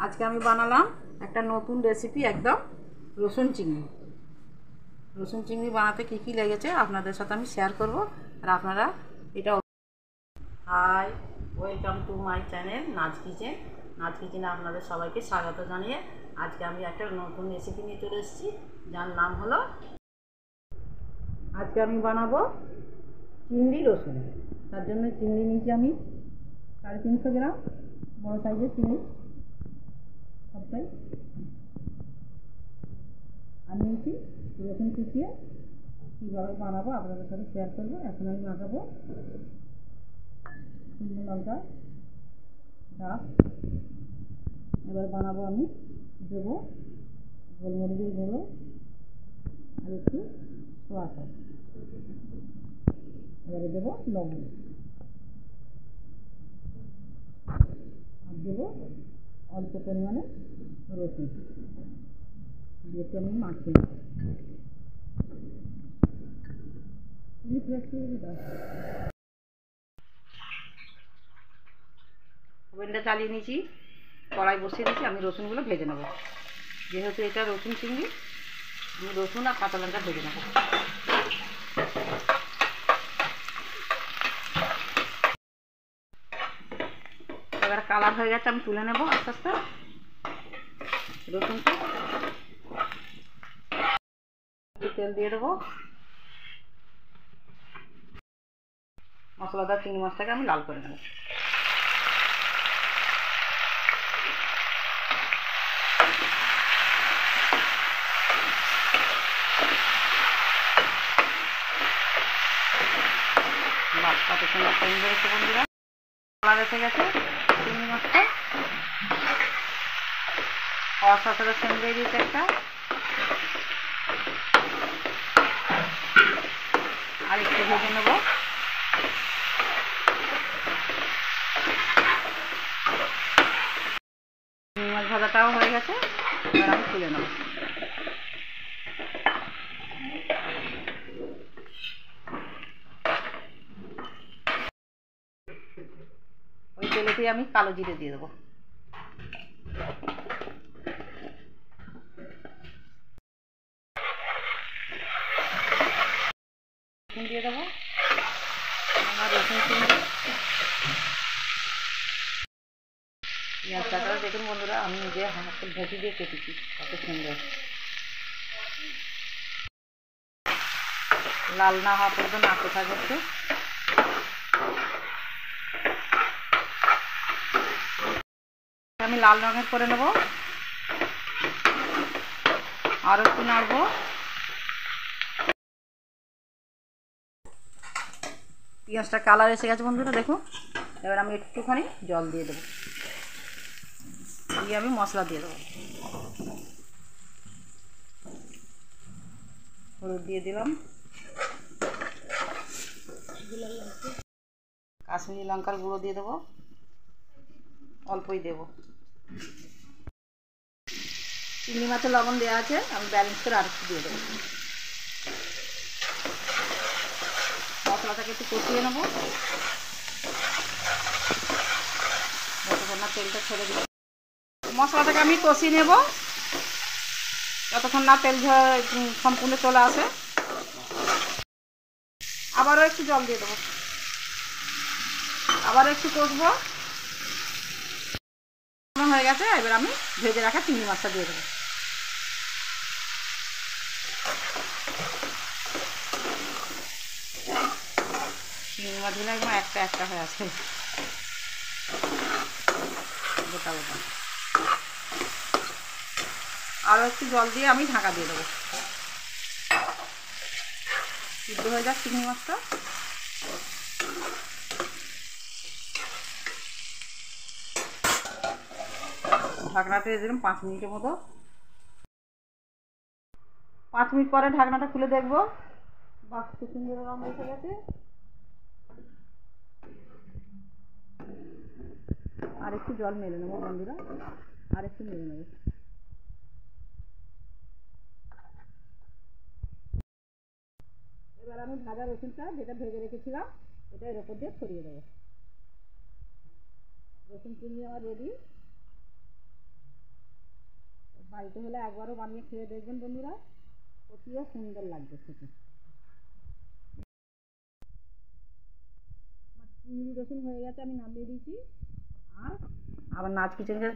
আজকে আমি বানালাম একটা নতুন রেসিপি, একদম রসুন চিংড়ি। রসুন চিংড়ি বানাতে কী কী লেগেছে আপনাদের সাথে আমি শেয়ার করব। আর আপনারা এটা hi, welcome to my channel Nach kitchen. Nach কিচেনে আপনাদের সবাইকে স্বাগত জানিয়ে আজকে আমি একটা নতুন রেসিপি নিয়ে চলে এসেছি, যার নাম হলো, আজকে আমি বানাবো চিংড়ি রসুন। তার জন্য চিংড়ি নিয়েছি আমি 350 গ্রাম, বড় সাইজের চিংড়ি সবটাই। আর নিয়েছি রসুন কুচিয়ে, কীভাবে বানাবো আপনাদের সাথে শেয়ার করবো। এখন আমি মাখাবো শুকনো লঙ্কা ডাব। এবার বানাবো আমি, দেবো গোলমরিচের গুঁড়ো আর একটু সোয়া সস। এবারে দেবো লবণ আর দেবো অল্প পরিমাণে রসুন দিয়ে আমি মাখিয়ে নেব। ওভেনটা চালিয়ে নিয়েছি, কড়াই বসিয়ে দিয়েছি। আমি রসুনগুলো ভেজে নেব। যেহেতু এটা রসুন চিংড়ি, আমি রসুন আর কাঁচা লঙ্কা ভেজে নেব। এবার কালার হয়ে গেছে, আমি তুলে নেব আস্তে আস্তে রসুনটা। তেল দিয়ে দেবো। মশলাদার চিংড়ি মাছটাকে আমি লাল করে নেব। কত সুন্দর টাইম ধরেছে বন্ধুরা, কালার এসে গেছে চিংড়ি মাছটা। সসের সেন্ট দিয়ে দিয়েছে একটা, আর একটু ভেজে নেব। চিংড়ি মাছ ভাজাটাও হয়ে গেছে, এবার আমি তুলে নেব। ওই তেলেতেই আমি কালো জিরে দিয়ে দেবো। দিয়ে দেবো আমার রসুন চিংড়ি। পেঁয়াজটা দেখুন বন্ধুরা, আমি নিজে হাতে ভেজি দিয়ে কেটেছি, কত সুন্দর। লাল না হওয়া পর্যন্ত নাড়তে থাকবে একটু। আমি লাল রঙের করে নেব, আরও একটু নাড়বো। পেঁয়াজটা কালার এসে গেছে বন্ধুরা, দেখুন। এবার আমি একটুখানি জল দিয়ে দেবো, দিয়ে আমি মশলা দিয়ে দেবো। হলুদ দিয়ে দিলাম, কাশ্মীরি লঙ্কার গুঁড়ো দিয়ে দেবো, অল্পই দেবো। চিংড়ি মাছে লবণ দেওয়া আছে, আমি ব্যালেন্স করে আর একটু দিয়ে দেবো। মশলাটাকে একটু কষিয়ে নেবো যতক্ষণ না তেলটা ছেড়ে দিই। মশলাটাকে আমি কষিয়ে নেব যতক্ষণ না তেল সম্পূর্ণ চলে আসে। আবারও একটু জল দিয়ে দেবো, আবারও একটু কষবো। হয়ে গেছে, এবার আমি ভেজে রাখা চিংড়ি মাছটা দিয়ে দেবো। চিংড়ি মাছগুলো একদম একটা একটা হয়ে আছে, গোটা গোটা। আরও একটু জল দিয়ে আমি ঢাকা দিয়ে দেবো, সিদ্ধ হয়ে যাক চিংড়ি মাছটা। ঢাকনাটা দিয়ে দিলাম 5 মিনিটের মতো। 5 মিনিট পরে ঢাকনাটা খুলে দেখবো, বাহ খুব সুন্দর রঙ এসে গেছে। আর একটু জল মেলে নেবো বন্ধুরা, আর একটু মেলে নেবো। এবার আমি ভাজা রসুনটা যেটা ভেজে রেখেছিলাম এটা এর ওপর দিয়ে ছড়িয়ে দেবো। রসুন চিংড়ি আমার রেডি। বাড়িতে হলে একবারও বানিয়ে খেয়ে দেখবেন বন্ধুরা, অতিও সুন্দর লাগবে খেতে। চিংড়ি রসুন হয়ে গেছে, আমি নামিয়ে দিয়েছি। আর আবার নাচ কিচেনকে